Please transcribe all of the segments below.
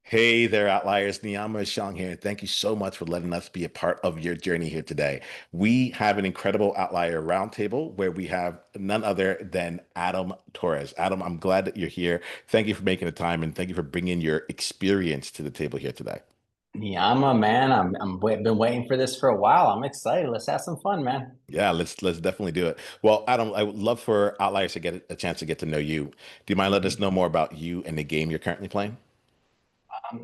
Hey there, Outliers. Niiamah Shang here. Thank you so much for letting us be a part of your journey here today. We have an incredible Outlier roundtable where we have none other than Adam Torres. Adam, I'm glad that you're here. Thank you for making the time and thank you for bringing your experience to the table here today. Niiamah, man, been waiting for this for a while. I'm excited. Let's have some fun, man. Yeah, let's definitely do it. Well, Adam, I would love for Outliers to get a chance to get to know you. Do you mind letting us Mhm. know more about you and the game you're currently playing?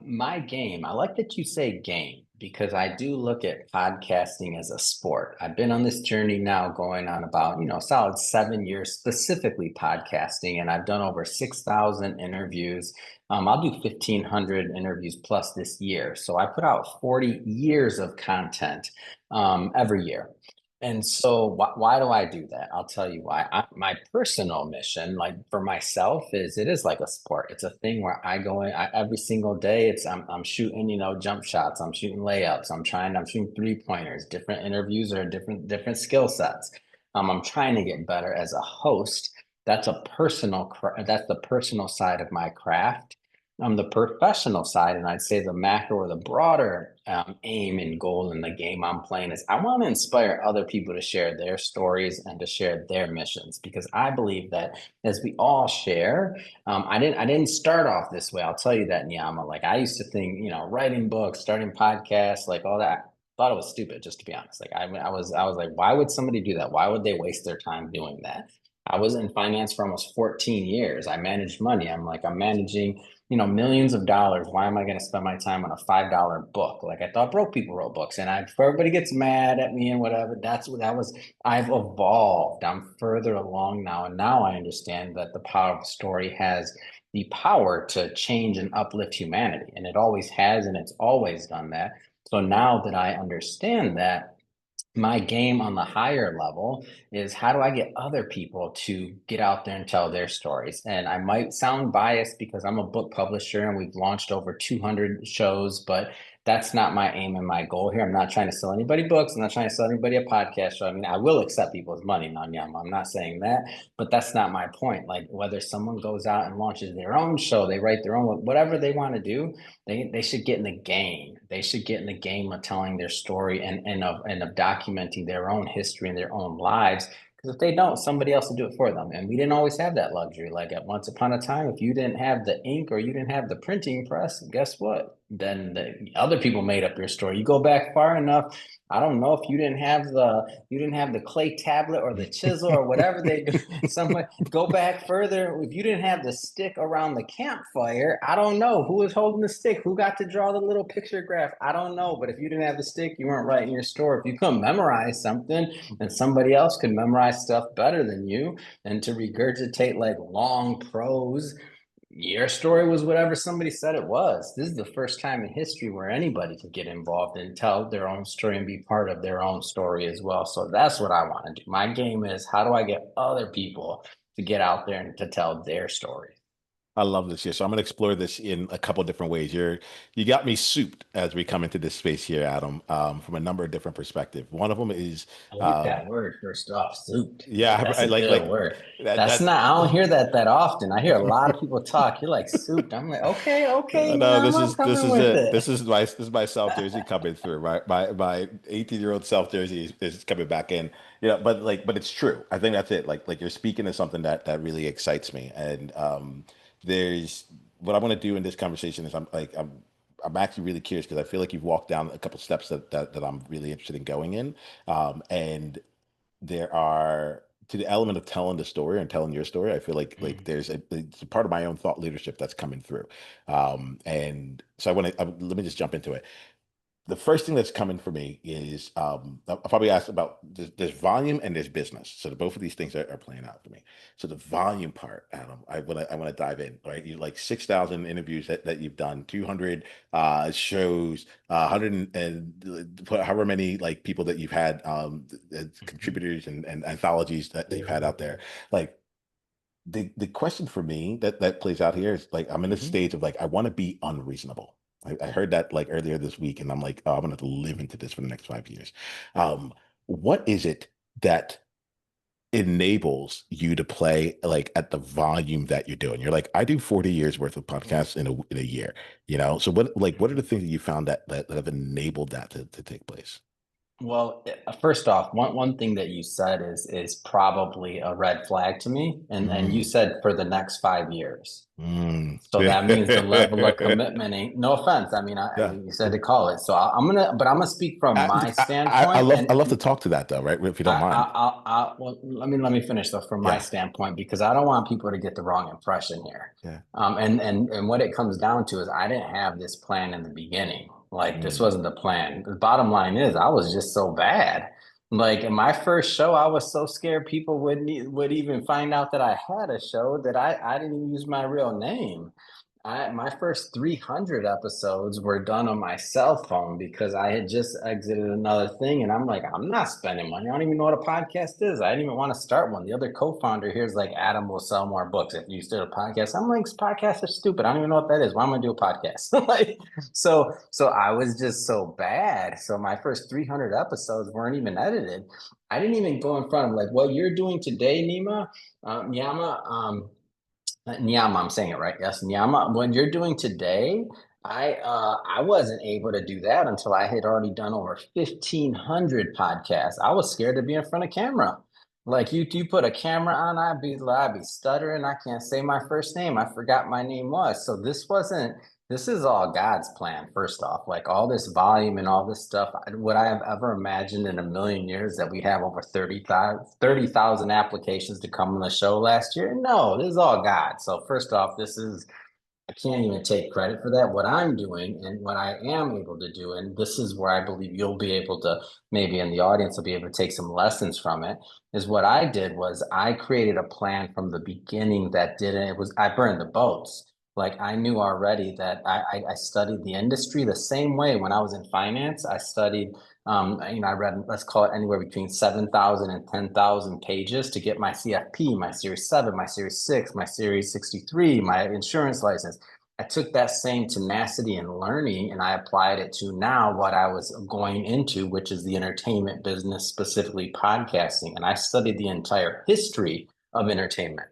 My game, I like that you say game because I do look at podcasting as a sport. I've been on this journey now going on about, solid 7 years specifically podcasting, and I've done over 6,000 interviews. I'll do 1,500 interviews plus this year. So I put out 40 years of content every year. And so why do I do that? I'll tell you why. My personal mission, like for myself, is it is like a sport. It's a thing where I go in every single day. I'm shooting, jump shots. I'm shooting layups. I'm shooting 3 pointers. Different interviews or different skill sets. I'm trying to get better as a host. That's the personal side of my craft. The professional side, and I'd say the macro or the broader aim and goal in the game I'm playing is I want to inspire other people to share their stories and to share their missions because I believe that as we all share, I didn't start off this way. I'll tell you that, Niiamah. Like I used to think, writing books, starting podcasts, like all that. Thought it was stupid, just to be honest. Like I was like, why would somebody do that? Why would they waste their time doing that? I was in finance for almost 14 years. I managed money. I'm managing millions of dollars. Why am I going to spend my time on a $5 book? Like I thought broke people wrote books and before everybody gets mad at me and whatever, that's what that was. I've evolved. I'm further along now. And now I understand that the power of a story has the power to change and uplift humanity. And it always has, and it's always done that. So now that I understand that, my game on the higher level is how do I get other people to get out there and tell their stories? And I might sound biased because I'm a book publisher and we've launched over 200 shows, but that's not my aim and my goal here. I'm not trying to sell anybody books. I'm not trying to sell anybody a podcast show. I mean, I will accept people's money, Nanyama. I'm not saying that, but that's not my point. Like whether someone goes out and launches their own show, they write their own, whatever they want to do, they should get in the game. They should get in the game of telling their story and of documenting their own history and their own lives. Because if they don't, somebody else will do it for them. And we didn't always have that luxury. Like at once upon a time, if you didn't have the ink or you didn't have the printing press, guess what? Then the other people made up your story. You go back far enough. I don't know if you didn't have the clay tablet or the chisel or whatever they do. Somebody go back further. If you didn't have the stick around the campfire, I don't know who was holding the stick, who got to draw the little picture graph. I don't know. But if you didn't have the stick, you weren't writing your story. If you couldn't memorize something and somebody else could memorize stuff better than you, and to regurgitate like long prose, your story was whatever somebody said it was. This is the first time in history where anybody can get involved and tell their own story and be part of their own story as well. So that's what I want to do. My game is how do I get other people to get out there and to tell their story? I love this here. So I'm going to explore this in a couple of different ways. You got me souped as we come into this space here, Adam, from a number of different perspectives. One of them is, I like um, that word first off, souped. yeah, That's I a good like word. that. That's not, I don't hear that often. I hear a lot of people talk. You're like souped. I'm like, okay, okay, No, yeah, I'm this coming is with it. it. This is my South Jersey coming through. Right, my 18-year-old South Jersey is coming back in. But it's true. I think that's it. Like you're speaking to something that really excites me. And there's what I want to do in this conversation is I'm actually really curious because I feel like you've walked down a couple steps that I'm really interested in going in. And there are to the element of telling the story and telling your story. I feel like Mhm. there's it's a part of my own thought leadership that's coming through. And so let me just jump into it. The first thing that's coming for me is I'll probably ask about there's volume and there's business. So both of these things are playing out for me. So the volume part, Adam, I want to dive in, right? You like 6,000 interviews that you've done, 200 shows, 100 however many like people that you've had contributors and anthologies that you've had out there. Like the question for me that plays out here is like I'm in a Mhm. stage of like I want to be unreasonable. I heard that like earlier this week, and I'm like, oh, I'm gonna have to live into this for the next 5 years. What is it that enables you to play like at the volume that you're doing? You're like, I do 40 years worth of podcasts in a year, you know? So what are the things that you found that have enabled that to take place? Well, first off, one thing that you said is probably a red flag to me, and you Mm, said for the next 5 years. mm. So that means the level of commitment ain't, no offense. I mean, Yeah. you said to call it. So but I'm gonna speak from my I standpoint, love and I love to talk to that though, right? If you don't mind. well, let me finish though from my Yeah. standpoint because I don't want people to get the wrong impression here. Yeah. And what it comes down to is I didn't have this plan in the beginning. Like this Mm, wasn't the plan. The bottom line is I was just so bad. Like in my first show, I was so scared people would even find out that I had a show that I didn't even use my real name. My first 300 episodes were done on my cell phone because I had just exited another thing. And I'm like, I'm not spending money. I don't even know what a podcast is. I didn't even want to start one. The other co founder here is like, Adam will sell more books if you start a podcast. I'm like, podcasts are stupid. I don't even know what that is. Why am I going to do a podcast? Like, so I was just so bad. So my first 300 episodes weren't even edited. I didn't even go in front of like what you're doing today, Niiamah. Niiamah, I'm saying it right. Yes, Niiamah. What you're doing today, I wasn't able to do that until I had already done over 1,500 podcasts. I was scared to be in front of camera. Like you put a camera on, I'd be stuttering. I can't say my first name. I forgot my name was. So this wasn't. This is all God's plan. First off, like all this volume and all this stuff. Would I have ever imagined in a million years that we have over 30,000 applications to come on the show last year? No, this is all God. So first off, I can't even take credit for that. What I'm doing and what I am able to do, and this is where I believe you'll be able to, maybe in the audience will be able to take some lessons from it, is what I did was I created a plan from the beginning that didn't, it was, I burned the boats. Like I knew already that I studied the industry the same way when I was in finance. I studied, I read, let's call it anywhere between 7,000 and 10,000 pages to get my CFP, my Series 7, my Series 6, my Series 63, my insurance license. I took that same tenacity and learning and I applied it to now what I was going into, which is the entertainment business, specifically podcasting. And I studied the entire history of entertainment.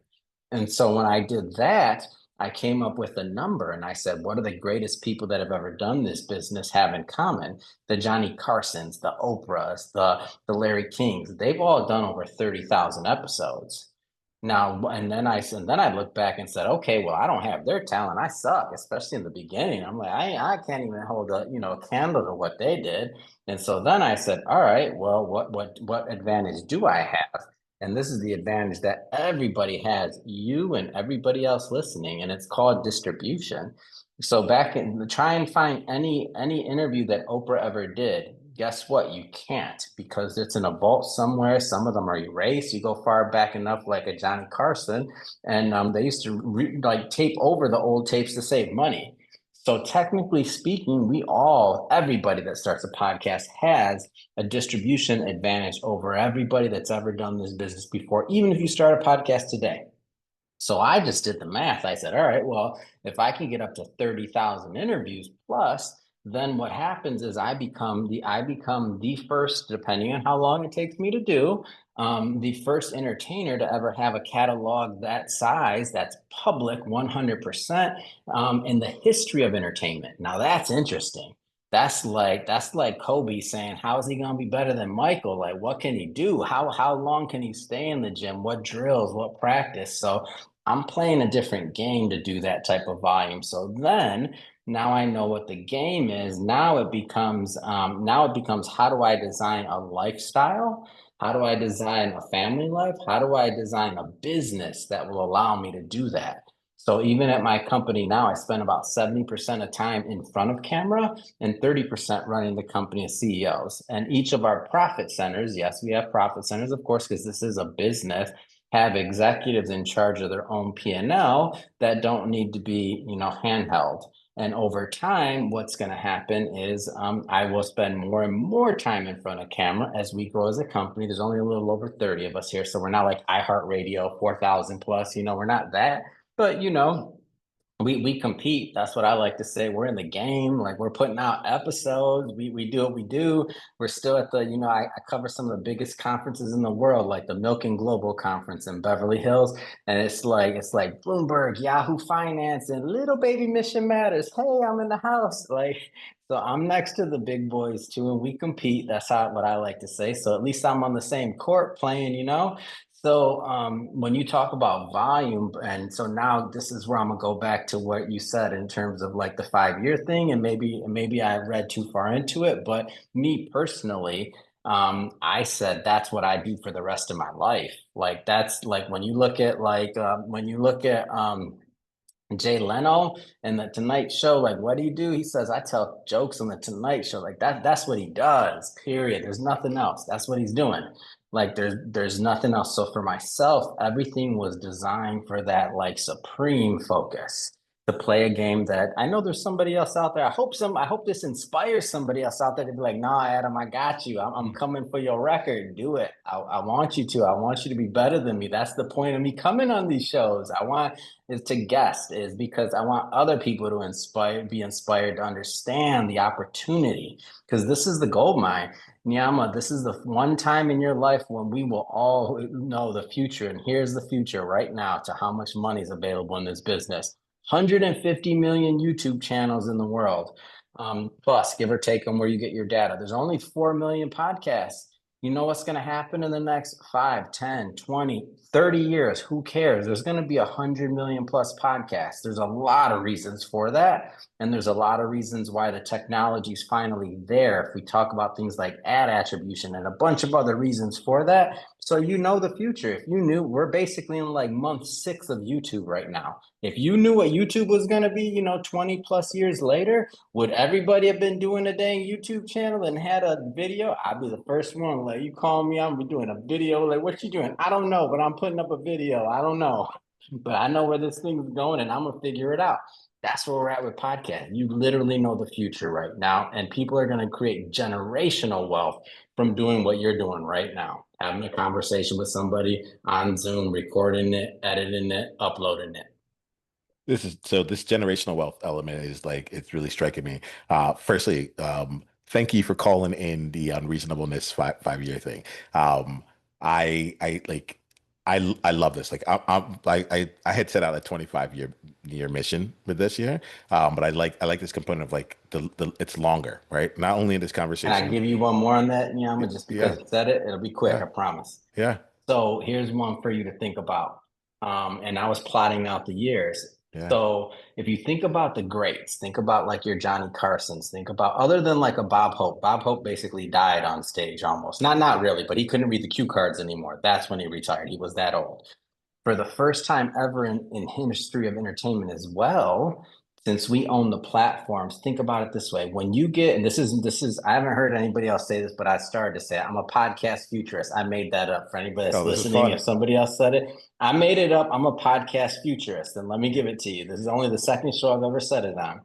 And so when I did that, I came up with a number and I said, what do the greatest people that have ever done this business have in common? The Johnny Carsons, the Oprahs, the Larry Kings, they've all done over 30,000 episodes. Now, and then I looked back and said, okay, well, I don't have their talent. I suck, especially in the beginning. I'm like, I can't even hold a candle to what they did. And so then I said, all right, well, what advantage do I have? And this is the advantage that everybody has, you and everybody else listening, and it's called distribution. So back in try and find any interview that Oprah ever did. Guess what? You can't because it's in a vault somewhere. Some of them are erased. You go far back enough, like a Johnny Carson, and they used to like tape over the old tapes to save money. So technically speaking, everybody that starts a podcast has a distribution advantage over everybody that's ever done this business before, even if you start a podcast today. So I just did the math. I said, all right, well, if I can get up to 30,000 interviews plus, then what happens is I become the first, depending on how long it takes me to do, the first entertainer to ever have a catalog that size that's public 100% in the history of entertainment. Now that's interesting. That's like Kobe saying, how is he going to be better than Michael? Like, what can he do? How long can he stay in the gym? What drills? What practice? So I'm playing a different game to do that type of volume. So then now I know what the game is. Now it becomes how do I design a lifestyle? How do I design a family life? How do I design a business that will allow me to do that? So even at my company now, I spend about 70% of time in front of camera and 30% running the company as CEOs. And each of our profit centers, yes, we have profit centers, of course, because this is a business, have executives in charge of their own P&L that don't need to be, handheld. And over time, what's going to happen is I will spend more and more time in front of camera as we grow as a company. There's only a little over 30 of us here. So we're not like iHeartRadio, 4,000 plus, we're not that. But, We compete. That's what I like to say. We're in the game. Like we're putting out episodes. We do what we do. We're still at the, I cover some of the biggest conferences in the world, like the Milk and Global Conference in Beverly Hills. And it's like Bloomberg, Yahoo Finance, and little baby Mission Matters. Hey, I'm in the house. Like, so I'm next to the big boys too, and we compete. That's how what I like to say. So at least I'm on the same court playing. So when you talk about volume, and so now this is where I'm gonna go back to what you said in terms of like the 5 year thing, and maybe I read too far into it, but me personally, I said that's what I do for the rest of my life. Like that's like when you look at Jay Leno and the Tonight Show, like what do you do? He says, I tell jokes on the Tonight Show. Like that's what he does, period. There's nothing else. That's what he's doing. Like there's nothing else. So for myself, everything was designed for that like supreme focus to play a game that I know there's somebody else out there. I hope this inspires somebody else out there to be like, nah, Adam, I got you. I'm coming for your record. Do it. I want you to. I want you to be better than me. That's the point of me coming on these shows. I want is to guest is because I want other people to be inspired to understand the opportunity because this is the gold mine. Niiamah, this is the one time in your life when we will all know the future. And here's the future right now to how much money is available in this business. 150 million YouTube channels in the world, plus give or take on where you get your data. There's only 4 million podcasts. You know what's going to happen in the next 5, 10, 20, 30 years? Who cares? There's going to be 100 million plus podcasts. There's a lot of reasons for that. And there's a lot of reasons why the technology is finally there. If we talk about things like ad attribution and a bunch of other reasons for that. So you know the future. If you knew, we're basically in like month 6 of YouTube right now. If you knew what YouTube was going to be, 20 plus years later, would everybody have been doing a dang YouTube channel and had a video? I'd be the first one. Like, you call me, I'm be doing a video. Like, what you doing? I don't know, but I'm putting up a video. I don't know. But I know where this thing's going and I'm gonna figure it out. That's where we're at with podcasts. You literally know the future right now, and people are gonna create generational wealth from doing what you're doing right now. Having a conversation with somebody on Zoom, recording it, editing it, uploading it. This generational wealth element is like it's really striking me. Firstly, thank you for calling in the unreasonableness 5 year thing. Um, I like I love this. Like I had set out a 25 year mission with this year. But I like this component of like the it's longer, right? Not only in this Can I conversation. give you one more on that, Niiamah? Just because Yeah, you said it, it'll be quick, yeah, I promise. yeah, So here's one for you to think about. And I was plotting out the years. yeah. So if you think about the greats, think about like your Johnny Carsons, think about other than like a Bob Hope. Bob Hope basically died on stage almost. Not really, but he couldn't read the cue cards anymore. That's when he retired. He was that old for the first time ever in history of entertainment as well, since we own the platforms, think about it this way. When you get, and this is, I haven't heard anybody else say this, but I started to say it. I'm a podcast futurist. I made that up for anybody that's Oh, this is listening. fun. If somebody else said it, I made it up. I'm a podcast futurist. And let me give it to you. This is only the second show I've ever said it on.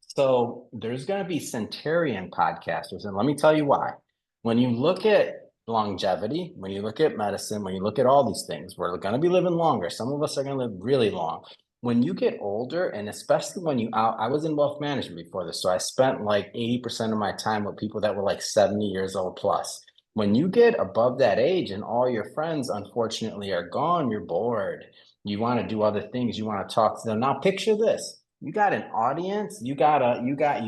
So there's going to be centenarian podcasters. And let me tell you why. When you look at longevity, when you look at medicine, when you look at all these things, we're going to be living longer. Some of us are going to live really long. When you get older, and especially when I was in wealth management before this, so I spent like 80% of my time with people that were like 70 years old plus. When you get above that age and all your friends, unfortunately, are gone, you're bored. You want to do other things. You want to talk to them. Now, picture this. You got an audience. You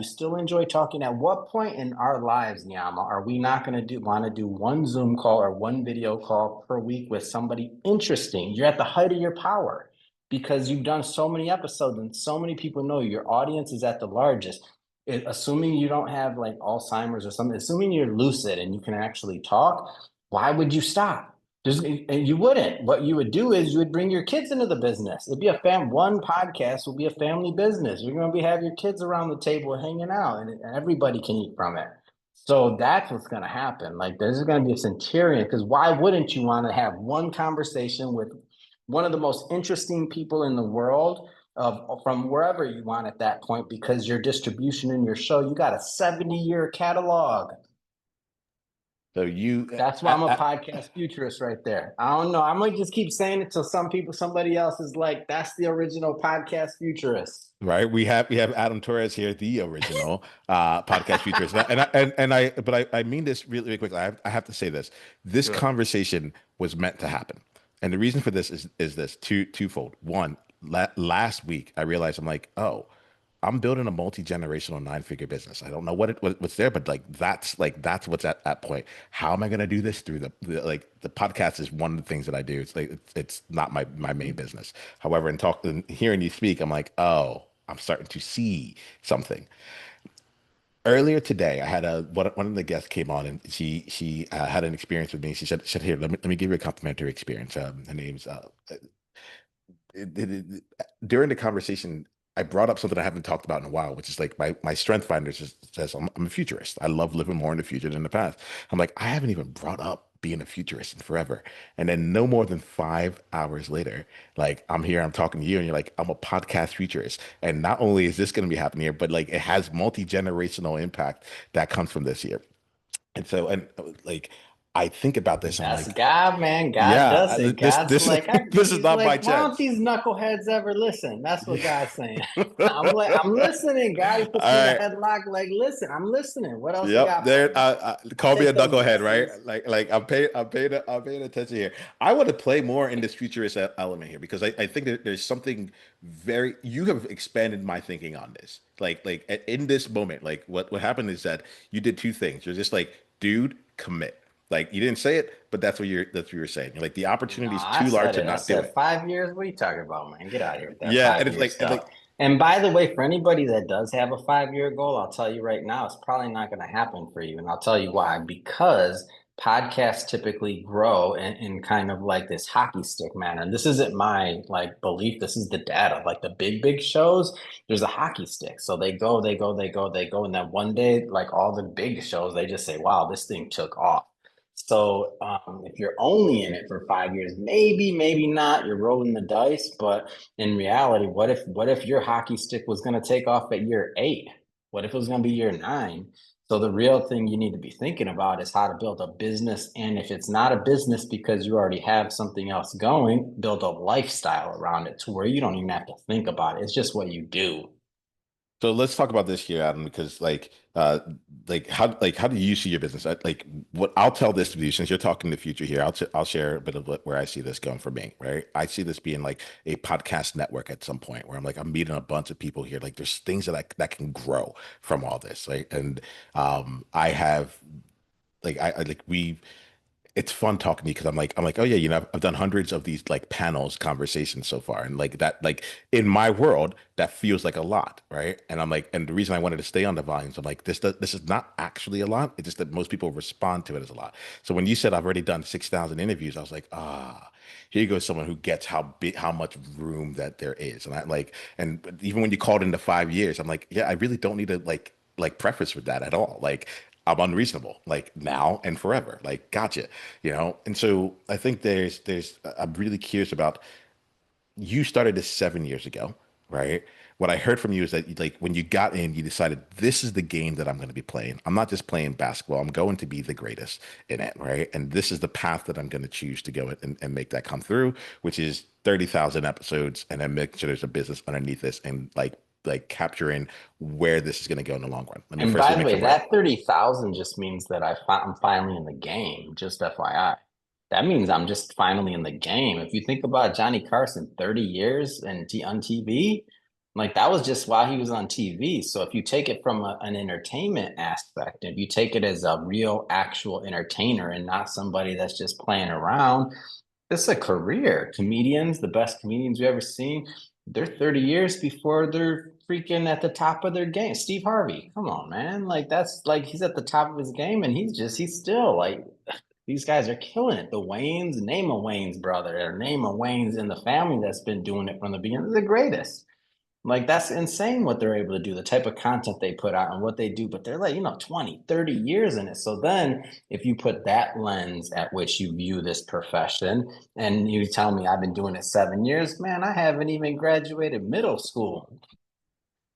still enjoy talking. At what point in our lives, Niiamah, are we not going to want to do one Zoom call or one video call per week with somebody interesting? You're at the height of your power because you've done so many episodes and so many people know you. Your audience is at the largest. Assuming you don't have like Alzheimer's or something, assuming you're lucid and you can actually talk, why would you stop? And you wouldn't. What you would do is you would bring your kids into the business. It'd be one podcast will be a family business. You're going to have your kids around the table hanging out, and everybody can eat from it. So that's what's going to happen. Like there's going to be a centurion because why wouldn't you want to have one conversation with one of the most interesting people in the world from wherever you want at that point because your distribution in your show, you got a 70-year catalog. So you, That's why I'm a I, podcast futurist right there. I don't know. I might just keep saying it till somebody else is like, that's the original podcast futurist. right? We have Adam Torres here, the original podcast futurist, but I mean this really, really quickly. I have to say this. This Good. conversation was meant to happen, and the reason for this is this twofold. One, last week I realized I'm like, oh, I'm building a multi-generational nine-figure business. I don't know what's there, but that's what's at that point. How am I going to do this through the podcast is one of the things that I do. It's not my main business. However, in talking hearing you speak, I'm like, oh, I'm starting to see something. Earlier today, I had one of the guests came on and she had an experience with me. She said, here, let me give you a complimentary experience. Her name's during the conversation, I brought up something I haven't talked about in a while, which is like my strength finder says I'm a futurist. I love living more in the future than the past. I'm like, I haven't even brought up being a futurist in forever. And then no more than 5 hours later, like I'm here, I'm talking to you, and you're like, I'm a podcast futurist. And not only is this going to be happening here, but like it has multi-generational impact that comes from this year. And so, and like I think about this, I'm That's like, God, man. God yeah, does it. this God's this like, this is he's not by like, why don't chance. these knuckleheads ever listen? That's what Yeah. God's saying. I'm like, I'm listening. God, he All puts me in a right. headlock. Like, listen, I'm listening. What else you Yep. got for There. me? I'll Call me a take those knucklehead, right? blessings. Like I'm paying attention here. I want to play more in this futurist element here because I think that there's something very. You have expanded my thinking on this. In this moment, like what happened is that you did two things. You're just like, dude, commit. Like you didn't say it, but that's what you were saying. You're like the No, opportunity is I too large said to it. I not do said it. 5 years. What are you talking about, man? Get out of here with that Yeah, and 5 year stuff. And by the way, for anybody that does have a 5 year goal, I'll tell you right now, it's probably not going to happen for you. And I'll tell you why. Because podcasts typically grow in kind of like this hockey stick manner. And this isn't my like belief. This is the data. Like the big shows, there's a hockey stick. So they go, they go, they go, they go. And then one day, like all the big shows, they just say, wow, this thing took off. So if you're only in it for 5 years, maybe not, you're rolling the dice. But in reality, what if your hockey stick was going to take off at year 8? What if it was going to be year 9? So the real thing you need to be thinking about is how to build a business. And if it's not a business because you already have something else going, build a lifestyle around it to where you don't even have to think about it. It's just what you do. So let's talk about this here, Adam, because how do you see your business? Like what I'll tell this to you since you're talking the future here. I'll share a bit of where I see this going for me, right? I see this being like a podcast network at some point where I'm meeting a bunch of people here. Like there's things that can grow from all this, right? And I have I like we it's fun talking to you because I'm like, oh yeah, I've done hundreds of these like panels conversations so far, and like that, like in my world, that feels like a lot, right? And I'm like, and the reason I wanted to stay on the volumes, I'm like, this is not actually a lot. It's just that most people respond to it as a lot. So when you said I've already done 6,000 interviews, I was like, here goes someone who gets how much room that there is, and I like, and even when you called into 5 years, I'm like, yeah, I really don't need to like preface with that at all. Like I'm unreasonable, like now and forever. Like, gotcha, And so I think I'm really curious about you started this 7 years ago, right? What I heard from you is that like when you got in, you decided this is the game that I'm going to be playing. I'm not just playing basketball. I'm going to be the greatest in it, right? And this is the path that I'm going to choose to go and make that come through, which is 30,000 episodes, and then make sure there's a business underneath this and like capturing where this is going to go in the long run. Let me And firstly by the make sure way, I'm right. that 30,000 just means that I'm finally in the game, just FYI. That means I'm just finally in the game. If you think about Johnny Carson, 30 years on TV, like that was just while he was on TV. So if you take it from an entertainment aspect, if you take it as a real actual entertainer and not somebody that's just playing around, it's a career. Comedians, the best comedians we've ever seen, they're 30 years before they're freaking at the top of their game. Steve Harvey, come on, man. Like that's like he's at the top of his game and he's still like these guys are killing it. The Waynes, name a Wayne's brother, or name a Wayne's in the family that's been doing it from the beginning. They're the greatest. Like that's insane what they're able to do, the type of content they put out and what they do, but they're like, 20, 30 years in it. So then if you put that lens at which you view this profession and you tell me I've been doing it 7 years, man, I haven't even graduated middle school.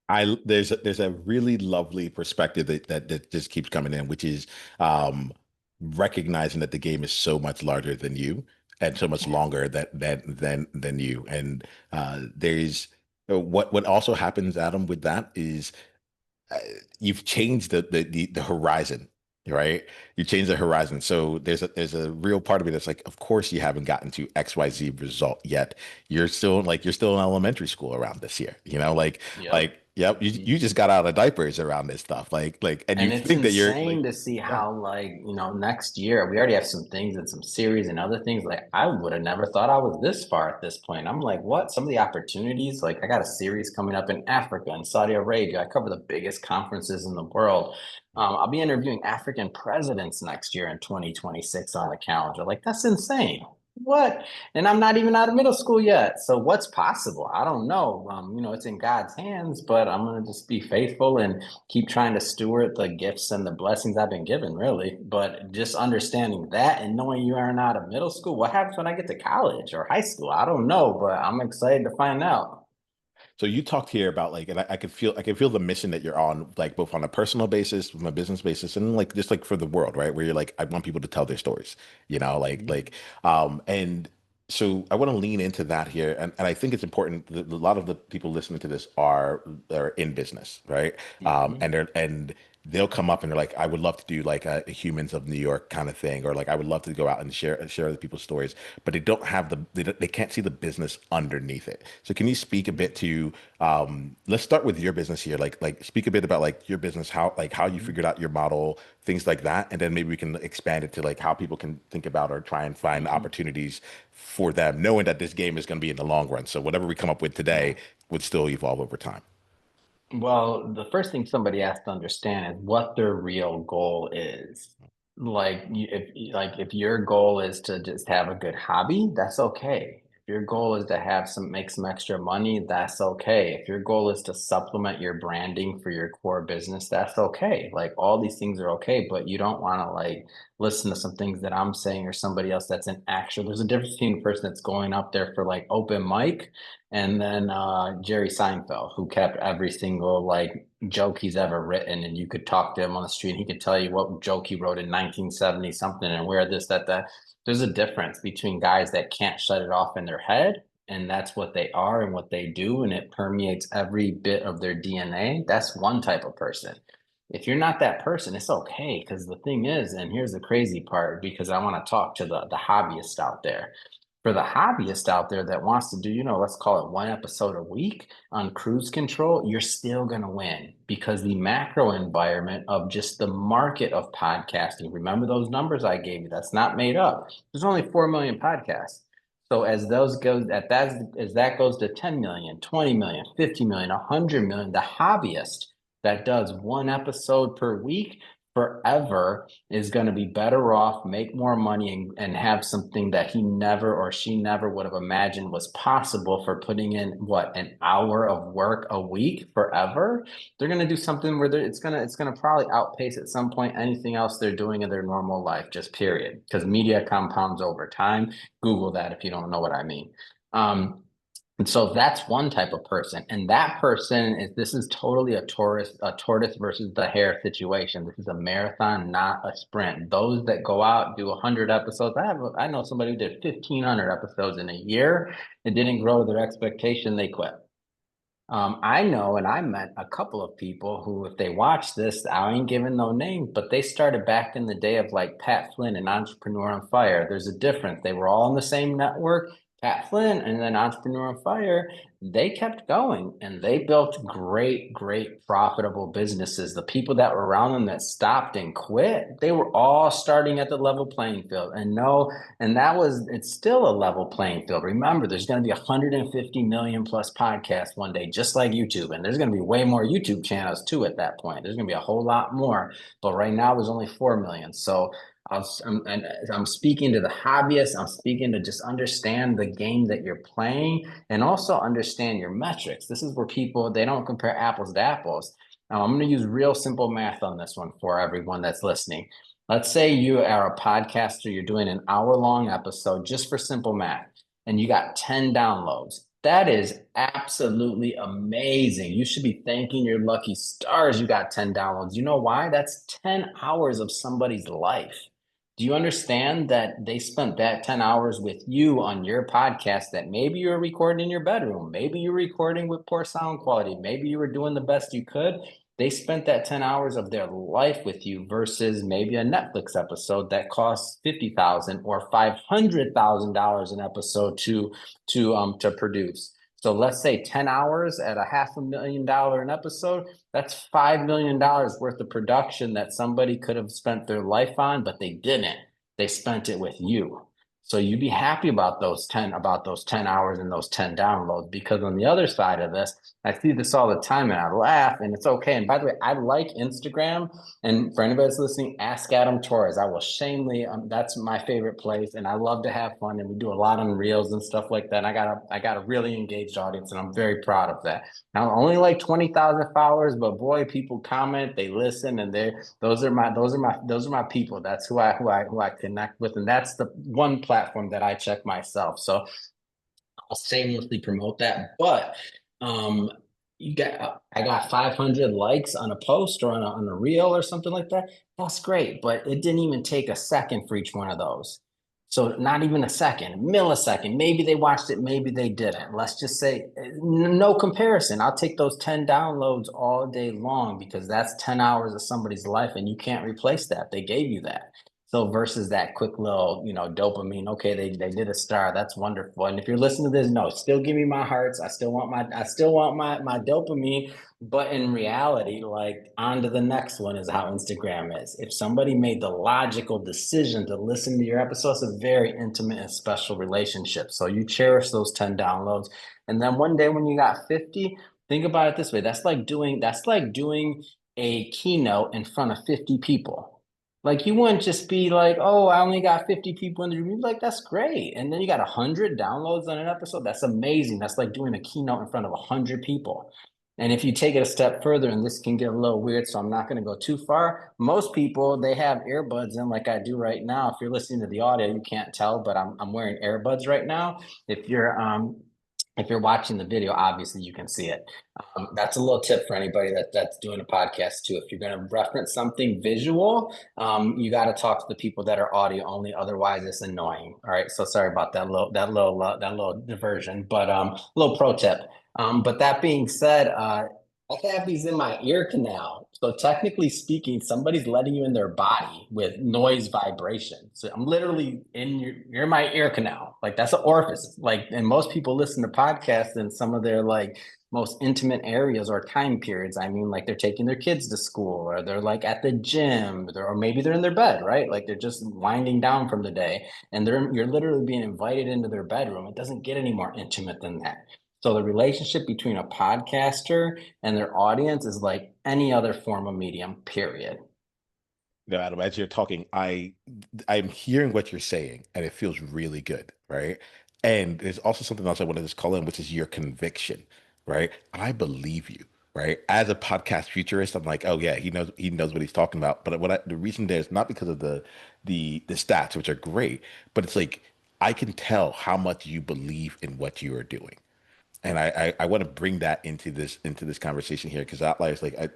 There's a really lovely perspective that just keeps coming in, which is recognizing that the game is so much larger than you and so much longer than you. And there's what also happens, Adam, with that is uh, you've changed the horizon, right? You change the horizon. So there's a real part of me that's like, of course you haven't gotten to XYZ result yet. You're still in elementary school around this year, Yep. like, yep, you just got out of diapers around this stuff. And you And it's think that you're like, insane to see yeah. how, like, next year we already have some things and some series and other things. Like, I would have never thought I was this far at this point. I'm like, what? Some of the opportunities, like, I got a series coming up in Africa and Saudi Arabia. I cover the biggest conferences in the world. I'll be interviewing African presidents next year in 2026 on the calendar. Like, that's insane. What? And I'm not even out of middle school yet. So what's possible? I don't know. It's in God's hands, but I'm gonna just be faithful and keep trying to steward the gifts and the blessings I've been given, really. But just understanding that and knowing you are not of middle school, what happens when I get to college or high school? I don't know, but I'm excited to find out. So you talked here about like, and I can feel the mission that you're on, like both on a personal basis, from a business basis, and like just like for the world, right? Where you're like, I want people to tell their stories, and so I want to lean into that here, and I think it's important that a lot of the people listening to this are in business, right? Mm-hmm. And they'll come up and they're like, I would love to do like a Humans of New York kind of thing, or like I would love to go out and share other people's stories, but they don't have they can't see the business underneath it. So can you speak a bit to let's start with your business here, like speak a bit about like your business, how you Mm-hmm. figured out your model, things like that, and then maybe we can expand it to like how people can think about or try and find Mm-hmm. opportunities for them, knowing that this game is going to be in the long run. So whatever we come up with today Yeah. would still evolve over time. Well, the first thing somebody has to understand is what their real goal is. If your goal is to just have a good hobby, that's okay. If your goal is to make some extra money, that's okay. If your goal is to supplement your branding for your core business, that's okay. Like, all these things are okay, but you don't want to like listen to some things that I'm saying or somebody else that's an actual. There's a difference between a person that's going up there for like open mic and then Jerry Seinfeld, who kept every single like joke he's ever written, and you could talk to him on the street, and he could tell you what joke he wrote in 1970 something, and where this, that, that. There's a difference between guys that can't shut it off in their head, and that's what they are and what they do, and it permeates every bit of their DNA. That's one type of person. If you're not that person, it's okay. Because the thing is, and here's the crazy part, because I want to talk to the hobbyist out there, for the hobbyist out there that wants to do, let's call it one episode a week on cruise control, you're still going to win because the macro environment of just the market of podcasting, remember those numbers I gave you, that's not made up. There's only 4 million podcasts. So as that goes to 10 million, 20 million, 50 million, 100 million, the hobbyist that does one episode per week forever is going to be better off, make more money, and have something that he never or she never would have imagined was possible for putting in what, an hour of work a week forever. They're going to do something where it's gonna probably outpace at some point anything else they're doing in their normal life, just period. Because media compounds over time. Google that if you don't know what I mean. And so that's one type of person. And that person is, this is totally a tortoise versus the hare situation. This is a marathon, not a sprint. Those that go out, do 100 episodes. I know somebody who did 1,500 episodes in a year. It didn't grow to their expectation. They quit. I know, and I met a couple of people who, if they watch this, I ain't giving no names, but they started back in the day of like Pat Flynn and Entrepreneur on Fire. There's a difference. They were all on the same network, Pat Flynn and then Entrepreneur on Fire. They kept going and they built great, great, profitable businesses. The people that were around them that stopped and quit, they were all starting at the level playing field. And no, and it's still a level playing field. Remember, there's going to be 150 million plus podcasts one day, just like YouTube. And there's going to be way more YouTube channels too at that point. There's going to be a whole lot more. But right now, there's only 4 million. So I'm speaking to the hobbyists. I'm speaking to just understand the game that you're playing and also understand your metrics. This is where people, they don't compare apples to apples. Now, I'm going to use real simple math on this one for everyone that's listening. Let's say you are a podcaster, you're doing an hour-long episode just for simple math, and you got 10 downloads. That is absolutely amazing. You should be thanking your lucky stars you got 10 downloads. You know why? That's 10 hours of somebody's life. Do you understand that they spent that 10 hours with you on your podcast that maybe you were recording in your bedroom, maybe you were recording with poor sound quality, maybe you were doing the best you could. They spent that 10 hours of their life with you versus maybe a Netflix episode that costs 50,000 or $500,000 an episode to produce. So let's say 10 hours at a $500,000 an episode, that's $5 million worth of production that somebody could have spent their life on, but they didn't. They spent it with you. So you'd be happy about those 10 hours and those 10 downloads, because on the other side of this, I see this all the time and I laugh, and it's okay. And by the way, I like Instagram. And for anybody that's listening, ask Adam Torres. I will shamelessly, that's my favorite place. And I love to have fun. And we do a lot on reels and stuff like that. And I got a really engaged audience, and I'm very proud of that. Now, only like 20,000 followers, but boy, people comment, they listen, and those are my people. That's who I connect with, and that's the one platform that I check myself. So I'll shamelessly promote that. But um, I got 500 likes on a post or on a reel or something like that. That's great, but it didn't even take a second for each one of those. So not even a second, millisecond. Maybe they watched it, maybe they didn't. Let's just say no comparison. I'll take those 10 downloads all day long, because that's 10 hours of somebody's life and you can't replace that. They gave you that. So versus that quick little, dopamine. Okay, they did a star. That's wonderful. And if you're listening to this, no, still give me my hearts. I still want my dopamine. But in reality, like, on to the next one is how Instagram is. If somebody made the logical decision to listen to your episode, it's a very intimate and special relationship. So you cherish those 10 downloads. And then one day when you got 50, think about it this way. That's like doing a keynote in front of 50 people. Like, you wouldn't just be like, oh, I only got 50 people in the room. You'd be like, that's great. And then you got 100 downloads on an episode. That's amazing. That's like doing a keynote in front of 100 people. And if you take it a step further, and this can get a little weird, so I'm not going to go too far. Most people, they have earbuds in, like I do right now. If you're listening to the audio, you can't tell, but I'm wearing earbuds right now. If you're watching the video, obviously you can see it. That's a little tip for anybody that's doing a podcast too. If you're going to reference something visual, you got to talk to the people that are audio only. Otherwise, it's annoying. All right. So sorry about that little diversion, but little pro tip. But that being said, I have these in my ear canal. So technically speaking, somebody's letting you in their body with noise vibration. So I'm literally you're in my ear canal. Like, that's an orifice. Like, and most people listen to podcasts in some of their like most intimate areas or time periods. I mean, like, they're taking their kids to school, or they're like at the gym, or maybe they're in their bed, right? Like, they're just winding down from the day, and you're literally being invited into their bedroom. It doesn't get any more intimate than that. So the relationship between a podcaster and their audience is like any other form of medium, period. No, Adam, as you're talking, I'm hearing what you're saying, and it feels really good, right? And there's also something else I wanted to just call in, which is your conviction, right? I believe you, right? As a podcast futurist, I'm like, oh yeah, he knows what he's talking about. But the reason there is not because of the stats, which are great, but it's like I can tell how much you believe in what you are doing. And I want to bring that into this conversation here, because Outliers, I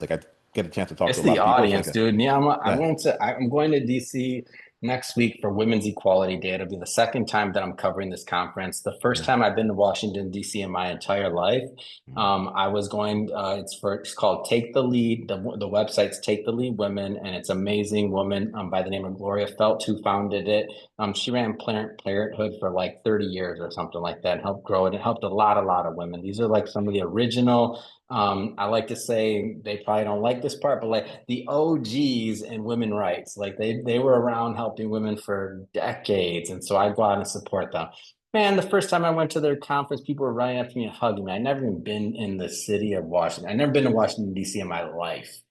get a chance to talk to It's a lot the of people. It's like audience, a, dude. Yeah, yeah, I'm going to DC next week for Women's Equality Day. It'll be the second time that I'm covering this conference. The first yeah. time I've been to Washington, DC in my entire life. Mhm. I was going, it's called Take the Lead. The website's Take the Lead Women, and it's an amazing woman by the name of Gloria Feldt who founded it. She ran Planned Parenthood for like 30 years or something like that, and helped grow it, and helped a lot of women. These are like some of the original, I like to say, they probably don't like this part, but like the OGs in women rights, like they were around helping women for decades. And so I go out and support them. Man, the first time I went to their conference, people were running up to me and hugging me. I never even been in the city of Washington. I never been to Washington, D.C. in my life.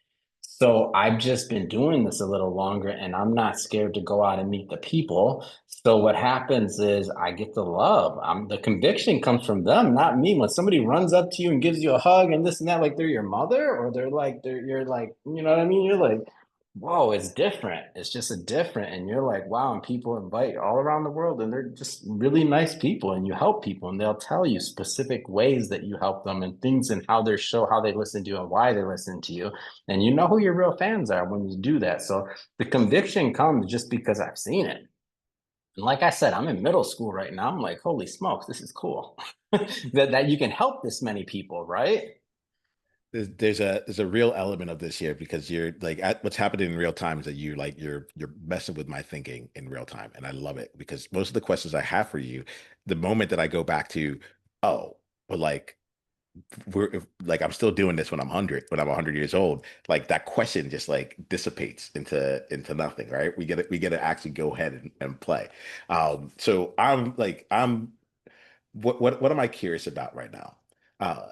So I've just been doing this a little longer, and I'm not scared to go out and meet the people. So what happens is I get the love. The conviction comes from them, not me. When somebody runs up to you and gives you a hug and this and that, like they're your mother, or you're like, you know what I mean? You're like, whoa, it's different. It's just a different. And you're like, wow, and people invite all around the world and they're just really nice people and you help people and they'll tell you specific ways that you help them and things and how they show how they listen to you and why they listen to you. And you know who your real fans are when you do that. So the conviction comes just because I've seen it. And like I said, I'm in middle school right now. I'm like, holy smokes, this is cool. that you can help this many people, right? There's a real element of this here because you're like what's happening in real time is that you're messing with my thinking in real time, and I love it because most of the questions I have for you, the moment that I go back to, oh, but like like I'm still doing this when I'm 100 years old, like that question just like dissipates into nothing, right? We get to actually go ahead and play. So what am I curious about right now? Uh,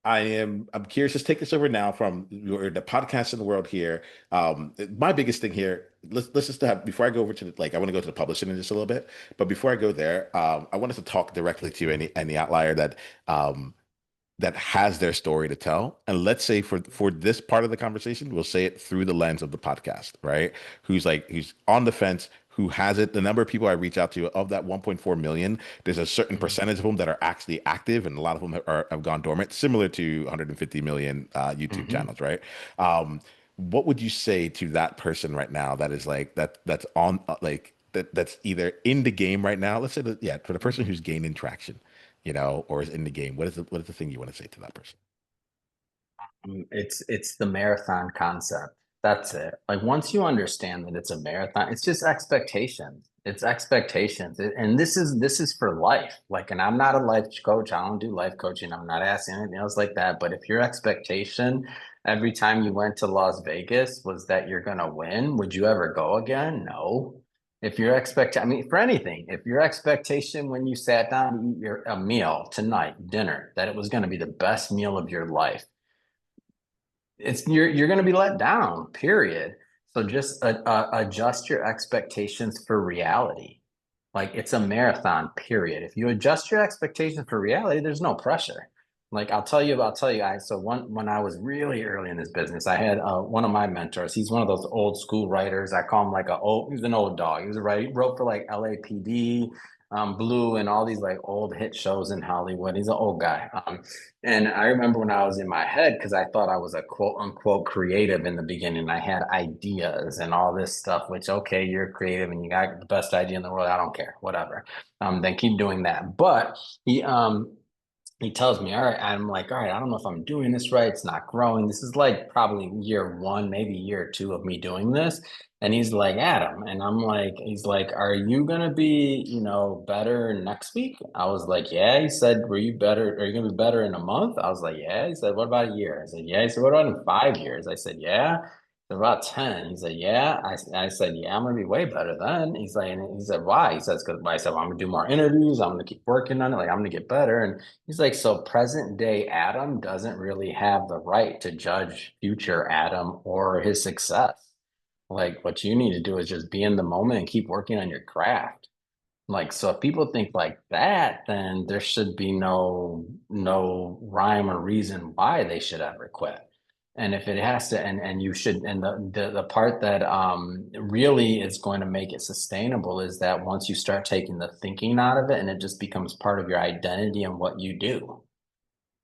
I'm curious. Let's take this over now from the podcast in the world here. My biggest thing here. Let's just have before I go over to I want to go to the publishing in just a little bit. But before I go there, I want us to talk directly to any outlier um, that has their story to tell. And let's say for this part of the conversation, we'll say it through the lens of the podcast, right? Who's on the fence, who has it. The number of people I reach out to of that 1.4 million, there's a certain Mhm. percentage of them that are actually active, and a lot of them have gone dormant, similar to 150 million YouTube Mhm. channels, right? What would you say to that person right now that is that's on that's either in the game right now? Let's say that, yeah, for the person who's gaining traction, or is in the game. What is the thing you want to say to that person? It's the marathon concept. That's it. Like once you understand that it's a marathon, it's just expectations. It's expectations. And this is for life. Like, and I'm not a life coach. I don't do life coaching. I'm not asking anything else like that. But if your expectation every time you went to Las Vegas was that you're gonna win, would you ever go again? No. If your I mean, for anything, if your expectation when you sat down to eat a meal tonight, dinner, that it was going to be the best meal of your life, it's you're going to be let down, period. So just adjust your expectations for reality. Like it's a marathon, period. If you adjust your expectations for reality, there's no pressure. Like I'll tell you guys. So when I was really early in this business, I had one of my mentors. He's one of those old school writers. I call him like he's an old dog. He was a writer. He wrote for like LAPD, Blue, and all these like old hit shows in Hollywood. He's an old guy. And I remember when I was in my head, because I thought I was a quote unquote creative in the beginning. I had ideas and all this stuff, which, okay, you're creative and you got the best idea in the world. I don't care, whatever. Then keep doing that. But he, um, he tells me, all right, I'm like, all right, I don't know if I'm doing this right. It's not growing. This is like probably year one, maybe year two of me doing this. And he's like, Adam. And I'm like, he's like, are you gonna be, better next week? I was like, yeah. He said, were you better? Are you gonna be better in a month? I was like, yeah. He said, what about a year? I said, yeah. He said, what about in 5 years? I said, yeah. About 10. He said, yeah. I said, yeah, I'm gonna be way better then. He's like, and he said, why? He says, because I said, well, I'm gonna do more interviews, I'm gonna keep working on it, like I'm gonna get better. And he's like, so present day Adam doesn't really have the right to judge future Adam or his success. Like what you need to do is just be in the moment and keep working on your craft. Like, so if people think like that, then there should be no rhyme or reason why they should ever quit. And if it has to, and you should, and the part that really is going to make it sustainable is that once you start taking the thinking out of it and it just becomes part of your identity and what you do,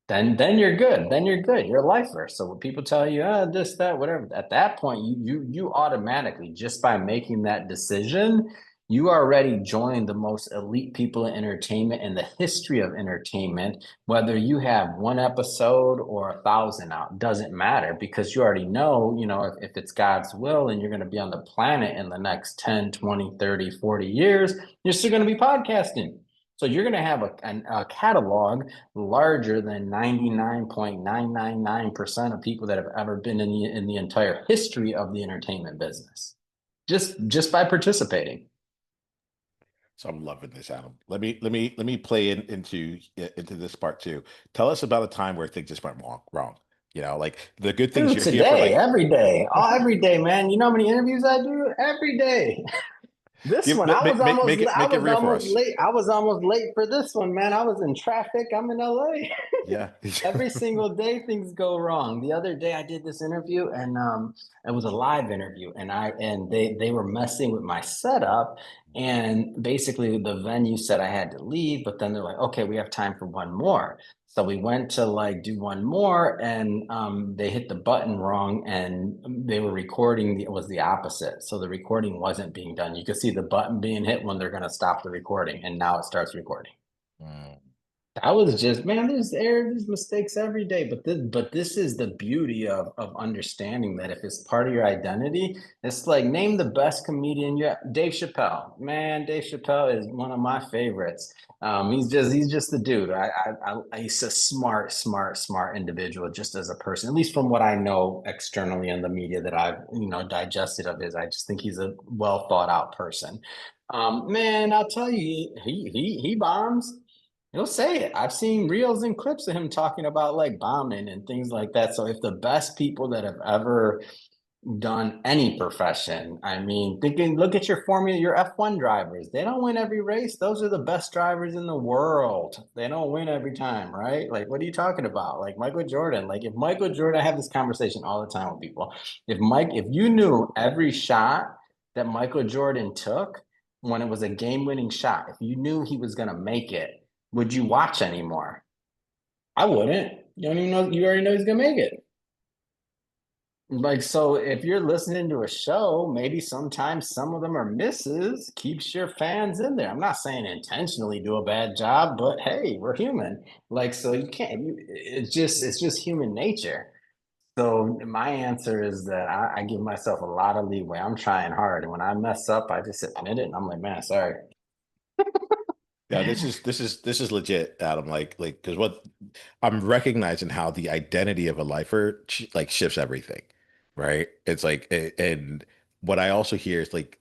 then you're good. Then you're good. You're a lifer. So when people tell you, this, that, whatever, at that point, you automatically, just by making that decision, you already joined the most elite people in entertainment in the history of entertainment. Whether you have one episode or 1,000 out, doesn't matter because you already know, if it's God's will and you're going to be on the planet in the next 10, 20, 30, 40 years, you're still going to be podcasting. So you're going to have a catalog larger than 99.999% of people that have ever been in the entire history of the entertainment business. Just by participating. So I'm loving this, Adam. Let me play into this part too. Tell us about a time where things just went wrong. Like the good things Dude, you're here for, today, like every day, oh, every day, man. You know how many interviews I do? Every day. This Give one, I was almost, I make it was real for almost us. late. I was almost late for this one, man. I was in traffic. I'm in LA. Yeah. Every single day things go wrong. The other day I did this interview and it was a live interview and they were messing with my setup and basically the venue said I had to leave, but then they're like, okay, we have time for one more. So we went to like do one more and they hit the button wrong and they were recording it was the opposite. So the recording wasn't being done. You could see the button being hit when they're going to stop the recording and now it starts recording. Mm. I was just, man, there's errors, there's mistakes every day, but this is the beauty of understanding that if it's part of your identity, it's like name the best comedian you have. Dave Chappelle. Man, Dave Chappelle is one of my favorites. He's just the dude. He's a smart individual just as a person, at least from what I know externally in the media that I've, digested of his. I just think he's a well thought out person. Man, I'll tell you, he bombs. He'll say it. I've seen reels and clips of him talking about like bombing and things like that. So if the best people that have ever done any profession, I mean, thinking, look at your F1 drivers. They don't win every race. Those are the best drivers in the world. They don't win every time, right? Like, what are you talking about? Like Michael Jordan. Like if Michael Jordan, I have this conversation all the time with people. If you knew every shot that Michael Jordan took when it was a game-winning shot, if you knew he was going to make it, would you watch anymore? I wouldn't. You don't even know. You already know he's gonna make it. Like so, if you're listening to a show, maybe sometimes some of them are misses. Keeps your fans in there. I'm not saying intentionally do a bad job, but hey, we're human. Like so, you can't. It's just human nature. So my answer is that I give myself a lot of leeway. I'm trying hard, and when I mess up, I just admit it, and I'm like, man, sorry. Yeah, this is legit, Adam. Like because what I'm recognizing how the identity of a lifer like shifts everything, right? It's like and what I also hear is like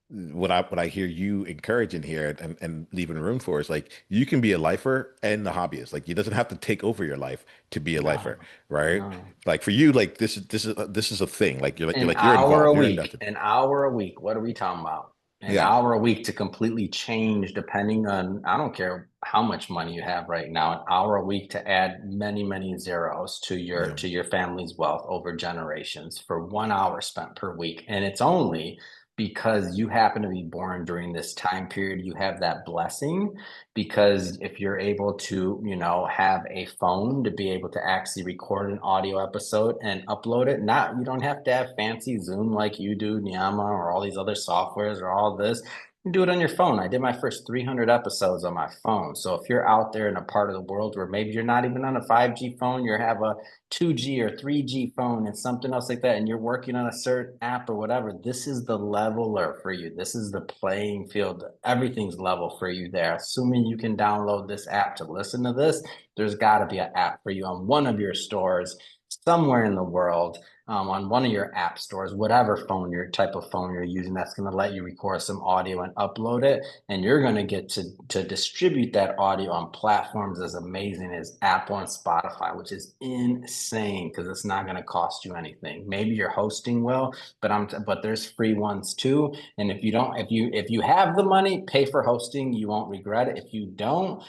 what I hear you encouraging here and leaving room for is like you can be a lifer and the hobbyist. Like it doesn't have to take over your life to be a lifer, No, right? no. Like for you, like this is a thing. Like An you're hour a involved, you're week, invested. an hour a week. What are we talking about? An Yeah, hour a week to completely change depending on, I don't care how much money you have right now, an hour a week to add many, many zeros to your yeah. to your family's wealth over generations for 1 hour spent per week. And it's only because you happen to be born during this time period, you have that blessing because if you're able to, have a phone to be able to actually record an audio episode and upload it, not you don't have to have fancy Zoom like you do, Niiamah, or all these other softwares or all this. You can do it on your phone. I did my first 300 episodes on my phone. So if you're out there in a part of the world where maybe you're not even on a 5G phone, you have a 2G or 3G phone and something else like that, and you're working on a certain app or whatever, this is the leveler for you. This is the playing field. Everything's level for you there. Assuming you can download this app to listen to this, there's got to be an app for you on one of your stores somewhere in the world, on one of your app stores, whatever phone, your type of phone you're using, that's going to let you record some audio and upload it. And you're going to get to distribute that audio on platforms as amazing as Apple and Spotify, which is insane because it's not going to cost you anything. Maybe your hosting will, but there's free ones too. And if you don't, if you have the money, pay for hosting, you won't regret it. If you don't,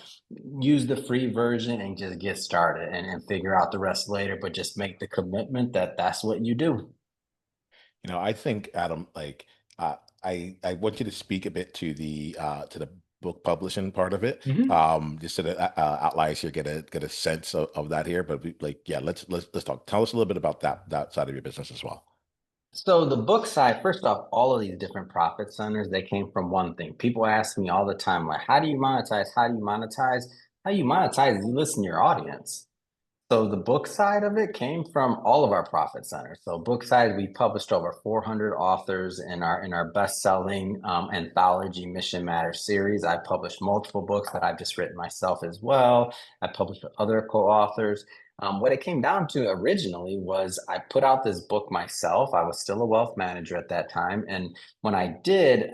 use the free version and just get started and figure out the rest later, but just make the commitment that that's what you do. I think Adam, like I want you to speak a bit to the book publishing part of it. Mhm. Just so that outliers here get a sense of that here. But like, yeah, let's talk. Tell us a little bit about that side of your business as well. So the book side, first off, all of these different profit centers, they came from one thing. People ask me all the time, like, how do you monetize? How do you monetize? How you monetize is you listen to your audience. So the book side of it came from all of our profit centers. So book side, we published over 400 authors in our best-selling anthology Mission Matters series. I published multiple books that I've just written myself as well. I published with other co-authors. What it came down to originally was I put out this book myself. I was still a wealth manager at that time, and when I did,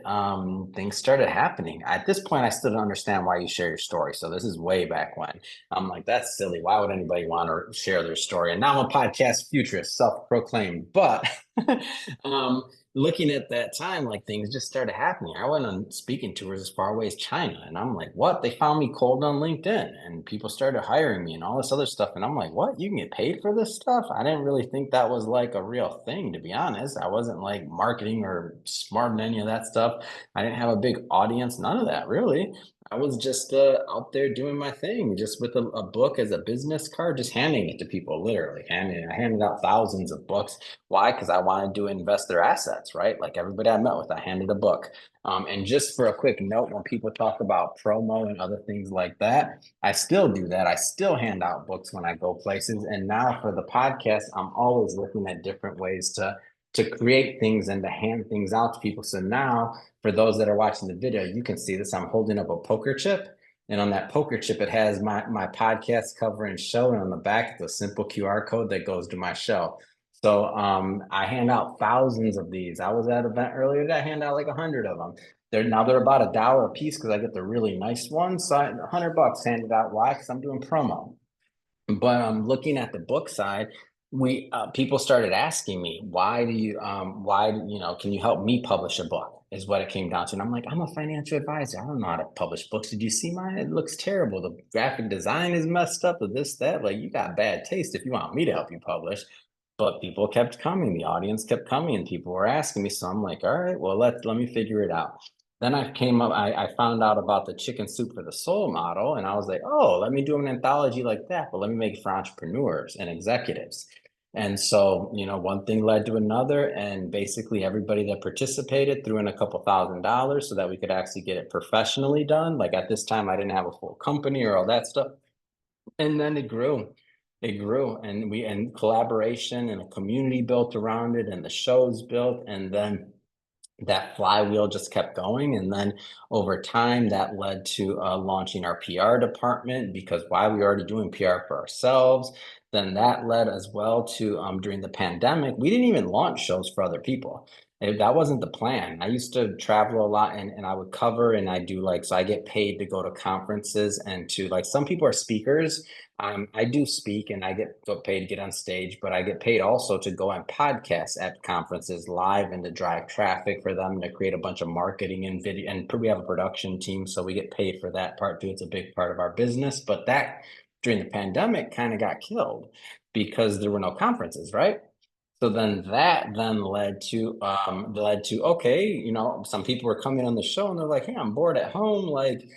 things started happening. At this point, I still don't understand why you share your story. So this is way back when. I'm like, that's silly. Why would anybody want to share their story? And now I'm a podcast futurist, self-proclaimed. But um, looking at that time, like things just started happening. I went on speaking tours as far away as China, and I'm like, what? They found me cold on LinkedIn, and people started hiring me and all this other stuff. And I'm like, what? You can get paid for this stuff? I didn't really think that was like a real thing, to be honest. I wasn't like marketing or smart in any of that stuff. I didn't have a big audience, none of that really. I was just out there doing my thing, just with a book as a business card, just handing it to people, literally handing it. I handed out thousands of books. Why? Because I wanted to invest their assets, right? Like everybody I met with, I handed a book. And just for a quick note, when people talk about promo and other things like that, I still do that. I still hand out books when I go places. And now for the podcast, I'm always looking at different ways to create things and to hand things out to people. So now, for those that are watching the video, you can see this. I'm holding up a poker chip. And on that poker chip, it has my podcast cover and show. And on the back, the simple QR code that goes to my show. So I hand out thousands of these. I was at an event earlier today. I hand out like 100 of them. They're about $1 a piece because I get the really nice ones. So 100 bucks handed out. Why? Because I'm doing promo. But looking at the book side, we people started asking me, why you know, can you help me publish a book? Is what it came down to. And I'm like, I'm a financial advisor. I don't know how to publish books. Did you see mine? It looks terrible. The graphic design is messed up. Or this, that. Like, you got bad taste if you want me to help you publish. But people kept coming. The audience kept coming, and people were asking me. So I'm like, all right, well, let me figure it out. Then I found out about the chicken soup for the soul model, and I was like, oh, let me do an anthology like that, but let me make it for entrepreneurs and executives. And so, you know, one thing led to another, and basically everybody that participated threw in a couple $1,000s so that we could actually get it professionally done. Like at this time, I didn't have a full company or all that stuff. And then it grew. It grew, and collaboration and a community built around it, and the shows built, and then that flywheel just kept going. And then over time, that led to launching our PR department, because while we were already doing PR for ourselves, then that led as well to during the pandemic, we didn't even launch shows for other people. That wasn't the plan. I used to travel a lot, and I would cover, and I do like, so I get paid to go to conferences and to, like, some people are speakers. I do speak and I get paid to get on stage, but I get paid also to go on podcasts at conferences live and to drive traffic for them, to create a bunch of marketing and video. And we have a production team, so we get paid for that part too. It's a big part of our business. But that during the pandemic kind of got killed because there were no conferences, right? So then that then led to, okay, you know, some people were coming on the show and they're like, hey, I'm bored at home. Like,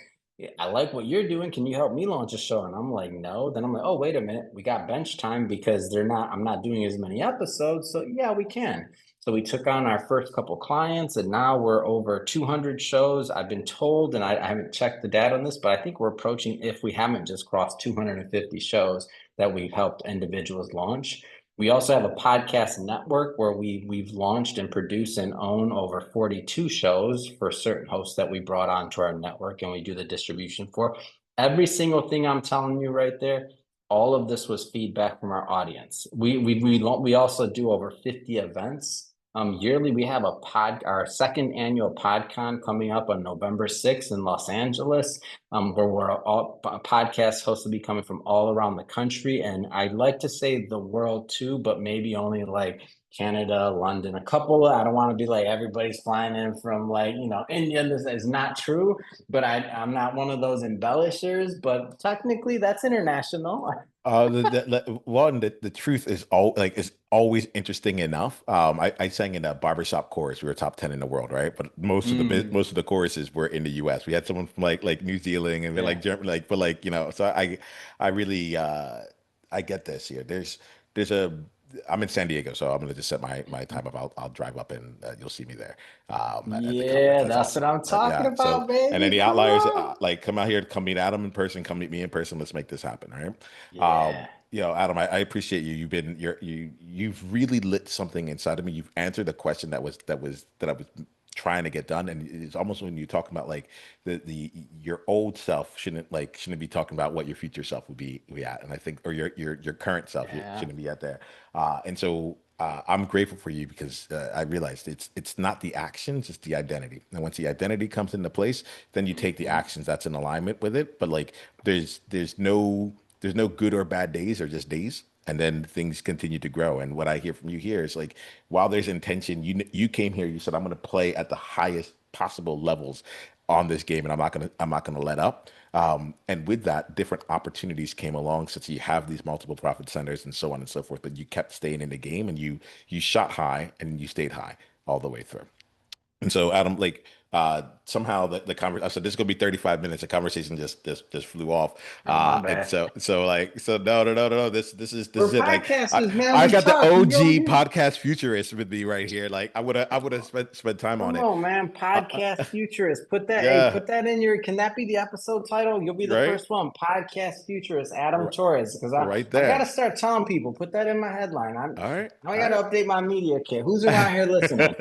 I like what you're doing. Can you help me launch a show? And I'm like, no. Then I'm like, oh, wait a minute. We got bench time because I'm not doing as many episodes. So yeah, we can. So we took on our first couple clients, and now we're over 200 shows. I've been told, and I haven't checked the data on this, but I think we're approaching, if we haven't just crossed 250 shows that we've helped individuals launch. We also have a podcast network where we've launched and produced and own over 42 shows for certain hosts that we brought onto our network, and we do the distribution for. Every single thing I'm telling you right there, all of this was feedback from our audience. We also do over 50 events. Yearly, we have our second annual PodCon coming up on November 6th in Los Angeles, where we're all podcast hosts will be coming from all around the country. And I'd like to say the world too, but maybe only like Canada, London, a couple. I don't want to be like everybody's flying in from, like, you know, India. This is not true, but I'm not one of those embellishers, but technically that's international. One, the truth is is always interesting enough. I sang in a barbershop chorus. We were top 10 in the world, right? But Mm, most of the choruses were in the US. We had someone from like New Zealand and like yeah. Germany, like, but like, you know, so I really I get this here. There's a I'm in San Diego, so I'm gonna just set my time up. I'll drive up and you'll see me there at the conference. Yeah, That's that's what awesome. I'm talking Yeah. So, about, and baby. any Come outliers, on. like, come out here, come meet Adam in person, come meet me in person. Let's make this happen. All right. Yeah. You know, Adam, I appreciate you. You've really lit something inside of me. You've answered a question that I was trying to get done. And it's almost when you talk about like the your old self shouldn't be talking about what your future self would be at. And I think, or your current self Yeah. shouldn't be at there. And so I'm grateful for you because I realized it's not the actions, it's the identity. And once the identity comes into place, then you take the Mhm. actions that's in alignment with it. But like there's no good or bad days, or just days. and then things continue to grow. And what I hear from you here is like, while there's intention, you came here, you said, I'm going to play at the highest possible levels on this game, and I'm not gonna let up. And with that, different opportunities came along, since you have these multiple profit centers and so on and so forth. But you kept staying in the game, and you shot high and you stayed high all the way through. And so, Adam, like, somehow the conversation, I said this is gonna be 35 minutes. The conversation just flew off. Oh, my And bad. so no. This is We're it. Like, podcasters, man. I We got the talk. OG podcast futurist with me right here. Like, I would have spent time on Come it. on, man. Uh, Podcast Futurist. Put that, hey, yeah, put that in your, can that be the episode title? You'll be the right, first one. Podcast Futurist, Adam right, Torres. Because right I gotta there. start telling people, put that in my headline. All right, Now I all gotta right. update my media kit. Who's around here listening?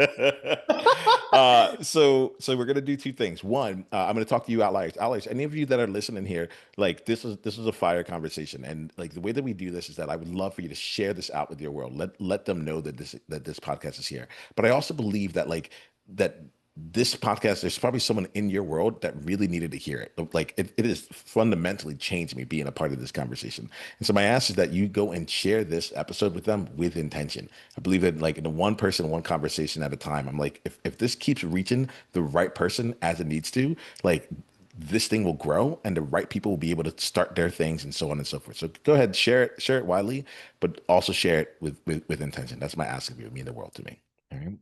So we're gonna do two things. One, I'm gonna talk to you outliers. Outliers, any of you that are listening here, like, this is a fire conversation, and like the way that we do this is that I would love for you to share this out with your world. Let them know that this podcast is here. But I also believe that, like, that this podcast, there's probably someone in your world that really needed to hear it. Like, it has fundamentally changed me being a part of this conversation. And so my ask is that you go and share this episode with them with intention. I believe that, like, in a one person, one conversation at a time, I'm like, if this keeps reaching the right person as it needs to, like, this thing will grow and the right people will be able to start their things and so on and so forth. So go ahead, share it widely, but also share it with intention. That's my ask of you. It mean the world to me. All right.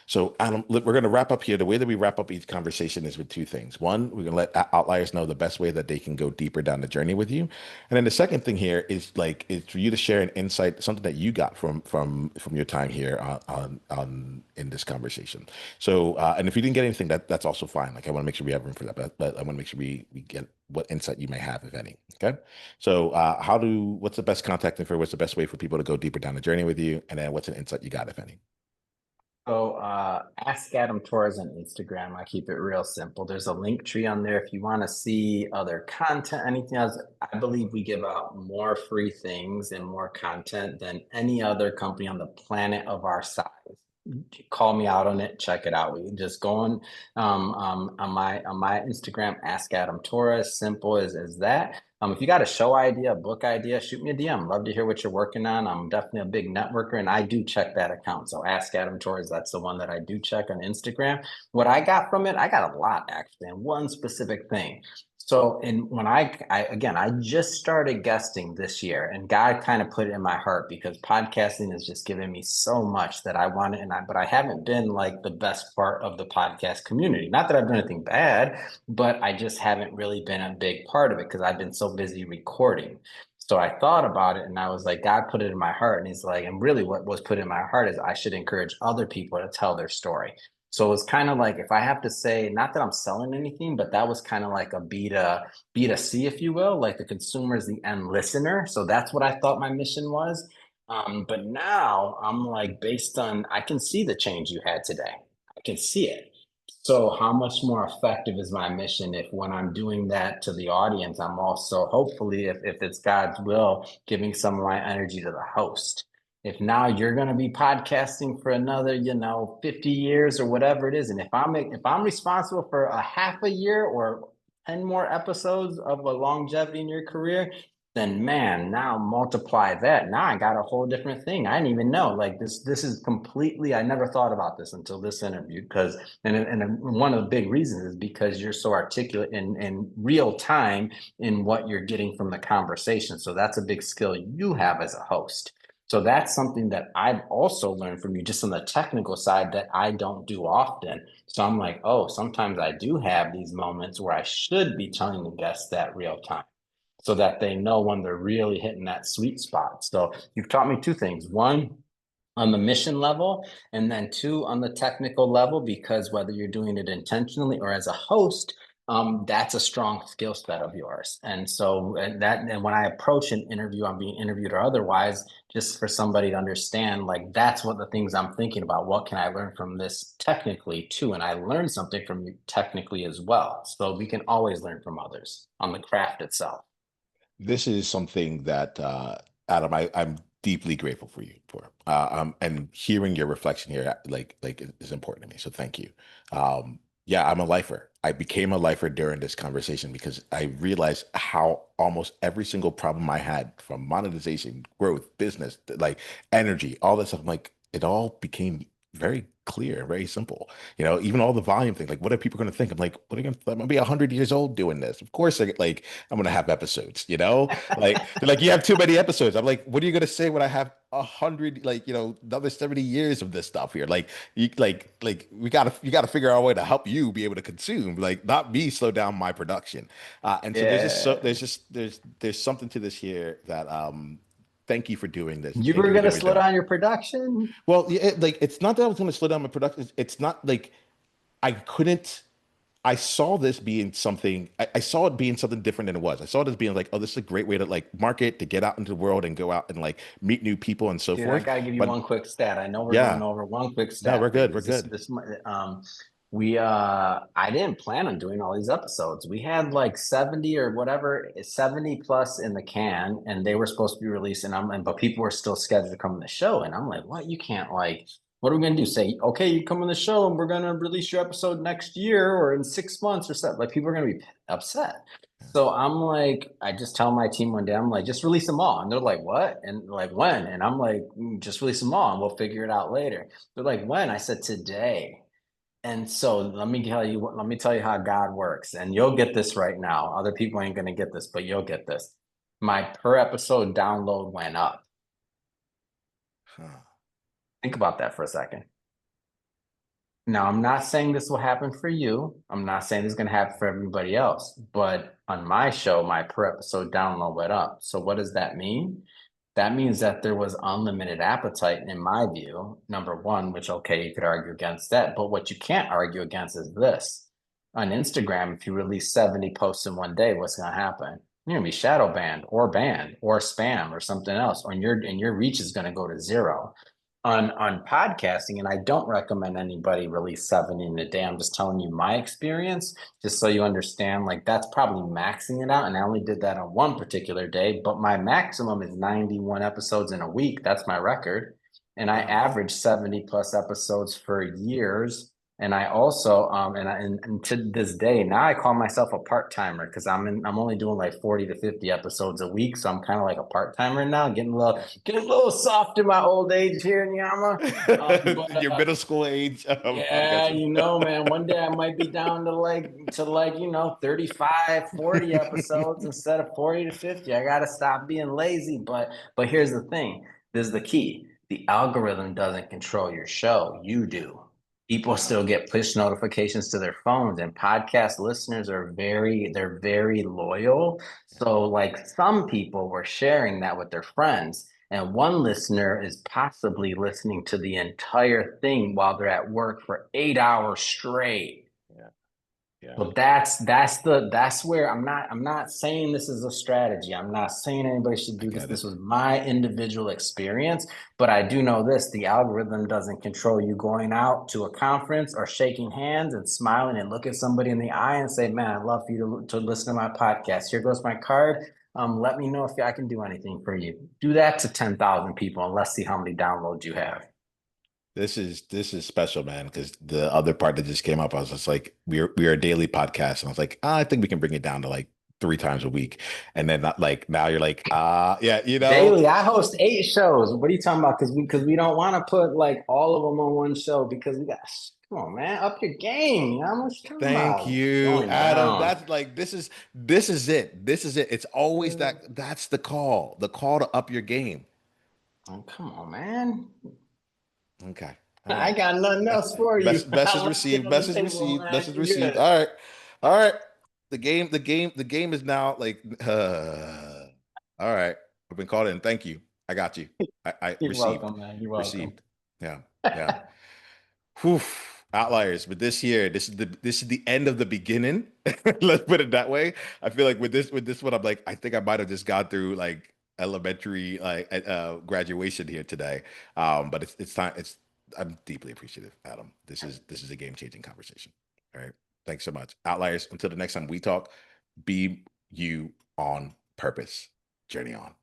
So, Adam, look, we're going to wrap up here. The way that we wrap up each conversation is with two things. One, we're going to let outliers know the best way that they can go deeper down the journey with you. And then the second thing here is for you to share an insight, something that you got from your time here on in this conversation. So, and if you didn't get anything, that's also fine. Like, I want to make sure we have room for that, but I want to make sure we get what insight you may have, if any. Okay. So, what's the best contact info? What's the best way for people to go deeper down the journey with you? And then what's an insight you got, if any? So ask Adam Torres on Instagram. I keep it real simple. There's a link tree on there if you want to see other content, anything else. I believe we give out more free things and more content than any other company on the planet of our size. Call me out on it. Check it out. We can just go on my Instagram. Ask Adam Torres. Simple as that. If you got a show idea, a book idea, shoot me a DM. Love to hear what you're working on. I'm definitely a big networker, and I do check that account. So ask Adam Torres. That's the one that I do check on Instagram. What I got from it, I got a lot actually, and one specific thing. So, and when I again, I just started guesting this year, and God kind of put it in my heart because podcasting has just given me so much that I want it, but I haven't been like the best part of the podcast community. Not that I've done anything bad, but I just haven't really been a big part of it because I've been so busy recording. So I thought about it and I was like, God put it in my heart. And he's like, and really what was put in my heart is I should encourage other people to tell their story. So it was kind of like, if I have to say, not that I'm selling anything, but that was kind of like a B2C, if you will, like the consumer is the end listener. So that's what I thought my mission was. But now I'm like, based on, I can see the change you had today. I can see it. So how much more effective is my mission if when I'm doing that to the audience, I'm also hopefully, if it's God's will, giving some of my energy to the host. If now you're going to be podcasting for another, 50 years or whatever it is, and if I'm responsible for a half a year or 10 more episodes of a longevity in your career, then man, now multiply that. Now I got a whole different thing. I didn't even know. Like this is completely, I never thought about this until this interview because and one of the big reasons is because you're so articulate in real time in what you're getting from the conversation. So that's a big skill you have as a host. So that's something that I've also learned from you just on the technical side that I don't do often. So I'm like, oh, sometimes I do have these moments where I should be telling the guests that real time so that they know when they're really hitting that sweet spot. So you've taught me two things. One, on the mission level, and then two, on the technical level, because whether you're doing it intentionally or as a host, that's a strong skill set of yours. And so and when I approach an interview, I'm being interviewed or otherwise, just for somebody to understand, like that's what the things I'm thinking about. What can I learn from this technically too? And I learned something from you technically as well. So we can always learn from others on the craft itself. This is something that, Adam, I'm deeply grateful for you for. And hearing your reflection here, like is important to me. So thank you. Yeah, I'm a lifer. I became a lifer during this conversation because I realized how almost every single problem I had, from monetization, growth, business, like energy, all this stuff, I'm like, it all became very clear, very simple. Even all the volume thing, like what are people going to think? I'm like, what are you going to, I'm gonna be 100 years old doing this. Of course, like I'm going to have episodes, like they're like, you have too many episodes. I'm like, what are you going to say when I have 100, like, another 70 years of this stuff here? Like, you gotta figure out a way to help you be able to consume, like not me slow down my production. And so Yeah. there's something to this here that thank you for doing this. You Thank were you for gonna doing what slow you're doing. down your production? Well, yeah, like it's not that I was going to slow down my production. It's not like I couldn't. I saw this being something. I saw it being something different than it was. I saw it as being like, oh, this is a great way to like market, to get out into the world and go out and like meet new people and so Dude, I forth. gotta give you But one quick stat. I know we're going yeah, over one quick no, stat we're for you good. We're because this good. this we I didn't plan on doing all these episodes. We had like 70 or whatever, 70 plus in the can, and they were supposed to be released, but people were still scheduled to come on the show. And I'm like, what? You can't like, what are we gonna do? Say, okay, you come on the show and we're gonna release your episode next year or in 6 months or something. Like people are gonna be upset. So I'm like, I just tell my team one day, I'm like, just release them all. And they're like, what? And like, when? And I'm like, just release them all and we'll figure it out later. They're like, when? I said, today. And so let me tell you how God works. And you'll get this right now. Other people ain't gonna get this, but you'll get this. My per episode download went up. Huh. Think about that for a second. Now, I'm not saying this will happen for you. I'm not saying this is going to happen for everybody else. But on my show, my per episode download went up. So, what does that mean? That means that there was unlimited appetite, in my view. Number one, which, okay, you could argue against that. But what you can't argue against is this. On Instagram, if you release 70 posts in one day, what's going to happen? You're going to be shadow banned or spam or something else, and your reach is going to go to zero on podcasting. And I don't recommend anybody release 70 in a day. I'm just telling you my experience, just so you understand, like that's probably maxing it out. And I only did that on one particular day, but my maximum is 91 episodes in a week. That's my record. And I Wow. averaged 70 plus episodes for years. And I also and to this day now I call myself a part timer because I'm only doing like 40 to 50 episodes a week, so I'm kind of like a part timer now, getting a little soft in my old age here, Niiamah. But Your middle school age yeah, podcast. man, one day I might be down to like 35, 40 episodes instead of 40 to 50. I gotta stop being lazy. But here's the thing. This is the key. The algorithm doesn't control your show. You do. People Wow. still get push notifications to their phones, and podcast listeners they're very loyal. So like some people were sharing that with their friends. And one listener is possibly listening to the entire thing while they're at work for 8 hours straight. Yeah. Yeah. So that's where I'm not saying this is a strategy. I'm not saying anybody should I do this. get This it. was my individual experience, but I do know this, the algorithm doesn't control you going out to a conference or shaking hands and smiling and look at somebody in the eye and say, "Man, I'd love for you to listen to my podcast. Here goes my card. Let me know if I can do anything for you." Do that to 10,000 people and let's see how many downloads you have. This is special, man, because the other part that just came up, I was just like, we're a daily podcast, and I was like, I think we can bring it down to like 3 times a week, and then not like now you're like, yeah, Daily, I host 8 shows. What are you talking about? Because we don't want to put like all of them on one show because we got, come on, man, up your game. How much you talking thank about? you, Going Adam. down. That's like this is it. This is it. It's always that's the call to up your game. Oh, come on, man. Okay. All I right. got nothing else for you. Message I left it received. on the Message table, received. man. Message You received. good. All right. All right. The game is now like all right. I've been called in. Thank you. I got you. I You're received. welcome, man. You're welcome. Received. Yeah. Yeah. Whew. Outliers. But this year, this is the end of the beginning. Let's put it that way. I feel like with this one, I'm like, I think I might have just gone through like elementary like graduation here today. But it's time. I'm deeply appreciative, Adam. This is a game-changing conversation. All right. Thanks so much. Outliers. Until the next time we talk, be you on purpose. Journey on.